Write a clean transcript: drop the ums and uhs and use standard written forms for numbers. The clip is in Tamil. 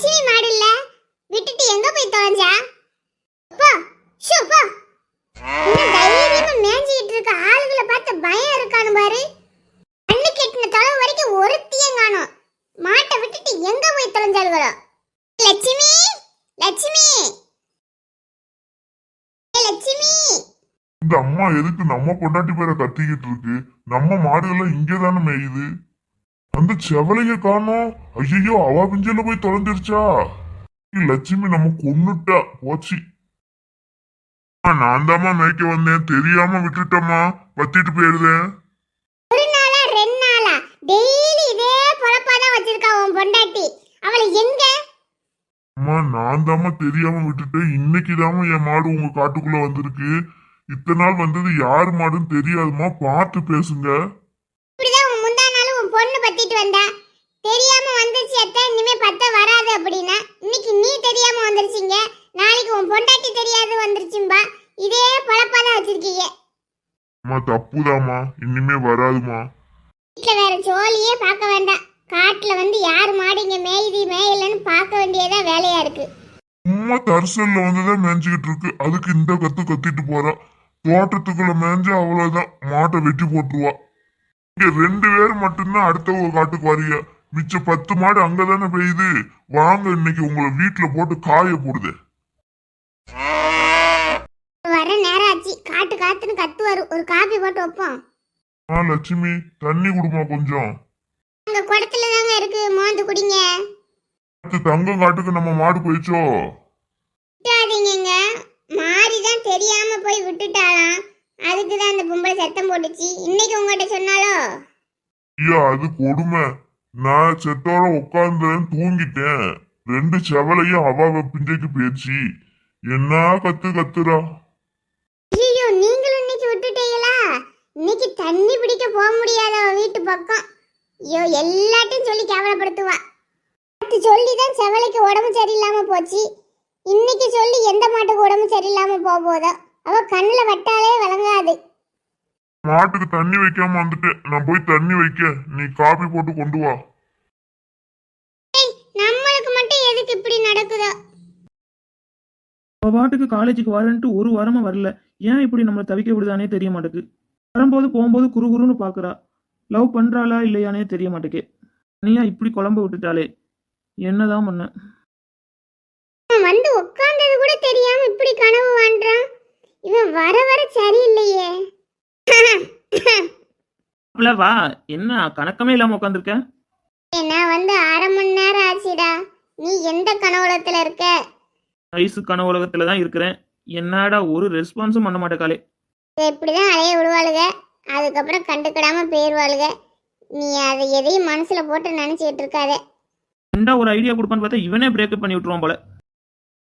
லட்சுமி மாடு இல்ல, விட்டுட்டு எங்க போய் தொலைஞ்சா? போ ஷூ போ. இன்னும் தைரியமா மேஞ்சிட்டு இருக்க ஆளுகளை பார்த்து பயம் இருக்கானு பாரு. கண்ணு கெட்டின தொலைவு வரைக்கும் ஒருத்தியும் காணோம். மாட்டை விட்டுட்டு எங்க போய் தொலைஞ்சாளுகளோ? லட்சுமி, லட்சுமி, லட்சுமி. இந்த அம்மா எதுக்கு நம்ம பொண்டாட்டி பேரை கத்திக்கிட்டு இருக்கு? நம்ம மாடுகள்லாம் இங்கதானே மேயுது. அந்த செவலைய காணோம். ஐயோ, அவ பிஞ்சல போய் தொலைஞ்சிருச்சா? லட்சுமி நம்ம கொன்னுட்டா போச்சு. நான் தாமா மேய்க்க வந்தேன், தெரியாம விட்டுட்டோமா, வத்திட்டு போயிருந்தேன். ஒரு நாளா 2 நாளா டெய்லி இதே பொழப்பாதான் வச்சிருக்கா உன் பொண்டாட்டி. அவளை எங்க? அம்மா நான் தாமா தெரியாம விட்டுட்டேன். இன்னைக்குதாமா என் மாடு உங்க காட்டுக்குள்ள வந்திருக்கு. இத்தனை நாள் வந்தது யாரு மாடுன்னு தெரியாதுமா, பார்த்து பேசுங்க. இப்படிதான் உன் முந்தா நாள் உன் பொண்ணு பத்திட்டு வந்தா. தெரியாம வந்துச்சு அத்தை, இனிமே பத்த வராது அப்படின்னா. இன்னைக்கு நீ தெரியாம வந்துருச்சீங்க, நாளைக்கு உன் பொண்டாட்டி தெரியாது வந்துருச்சும்பா. இதே பொழப்பாதான் வச்சிருக்கீங்க. அம்மா தப்புதாமா, இனிமே வராதுமா. வீட்டுல வேற ஜோலியே பார்க்க வேண்டாம். காட்டுல வந்து யார் மாடு இங்க மேயுது மேயலன்னு பார்க்க வேண்டியதா வேலையா இருக்கு. சும்மா தரிசல்ல வந்துதான் மேய்ஞ்சுக்கிட்டு இருக்கு, அதுக்கு இந்த கத்து கத்திட்டு போறா. தோட்டத்துக்குள்ள மேய்ஞ்சா அவ்வளவுதான், மாட்டை வெட்டி போட்டுருவா. இங்க 2 பேர் மட்டும்தான் அடுத்தவங்க காட்டுக்கு வரீங்க. மிச்சம் 10 மாடு அங்கதானே பெய்யுது. வாங்க, இன்னைக்கு உங்களை வீட்டுல போட்டு காய போடுது. வர நேரம் ஆச்சு, காட்டு காத்துன்னு கத்துவாரு. ஒரு காபி போட்டு வைப்போம். லட்சுமி, தண்ணி குடுமா கொஞ்சம். அங்க குடத்துல தாங்க இருக்கு, மோந்து குடிங்க. தங்கம் காட்டுக்கு நம்ம மாடு போயிச்சோ? விட்டாதீங்க, மாறிதான் தெரியாம போய் விட்டுட்டாளாம். அதுக்குதான் அந்த பொம்பளை சத்தம் போட்டுச்சு. இன்னைக்கு உங்ககிட்ட சொன்னாலோ? ஐயா, அது கொடுமை. நான் செத்தோட உட்கார்ந்தேன், தூங்கிட்டேன். 2 செவலையும் அவ பிஞ்சைக்கு போயிடுச்சு. என்ன கத்துறா? ஐயோ, நீங்களும் இன்னைக்கு விட்டுட்டீங்களா? இன்னைக்கு தண்ணி பிடிக்க போக முடியாத வீட்டு பக்கம். ஐயோ, எல்லாத்தையும் சொல்லி கேவலப்படுத்துவா. சொல்லிதான் செவலைக்கு உடம்பு சரியில்லாம போச்சு. இன்னைக்கு சொல்லி எந்த மாட்டுக்கு உடம்பு சரியில்லாம போதோ? அவ கண்ணுல வட்டாலே விளங்காது. மாட்டுக்கு தண்ணி வைக்காம வந்துட்டேன், நான் போய் தண்ணி வைக்க. நீ காபி போட்டு கொண்டு வா. நம்மளுக்கு மட்டும் எதுக்கு இப்படி நடக்குதோ? அவ பாட்டுக்கு காலேஜுக்கு வரேன்ட்டு 1 வாரமா வரல. ஏன் இப்படி நம்மளை தவிக்க விடுதானே தெரிய மாட்டேக்கு. வரும்போது போகும்போது குறுகுறுன்னு பாக்குறா. லவ் பண்றாளா இல்லையானே தெரிய மாட்டேக்கு. நீயா இப்படி குழம்ப விட்டுட்டாலே என்னதான் பண்ண? வந்து உட்கார்ந்தது கூட தெரியாம இப்படி கனவு வாண்டான். இவன் வர வர சரியில்லையே. வா, என்ன கணக்கமே இல்லாம உட்காந்துருக்க? நான் வந்து 1/2 மணி நேரம் ஆச்சுடா. நீ எந்த கனவுலகத்துல இருக்க? வயசு கனவு உலகத்துல தான் இருக்கிறேன். என்னடா ஒரு ரெஸ்பான்ஸும் பண்ண மாட்டேக்காலே. இப்படிதான் அலைய விடுவாளுக, அதுக்கப்புறம் கண்டுக்கிடாம போயிருவாளுக. நீ அதை எதையும் மனசுல போட்டு நினைச்சிட்டு இருக்காத. என்ன ஒரு ஐடியா கொடுப்பான்னு பார்த்தா இவனே பிரேக்கப் பண்ணி விட்டுருவான் போல.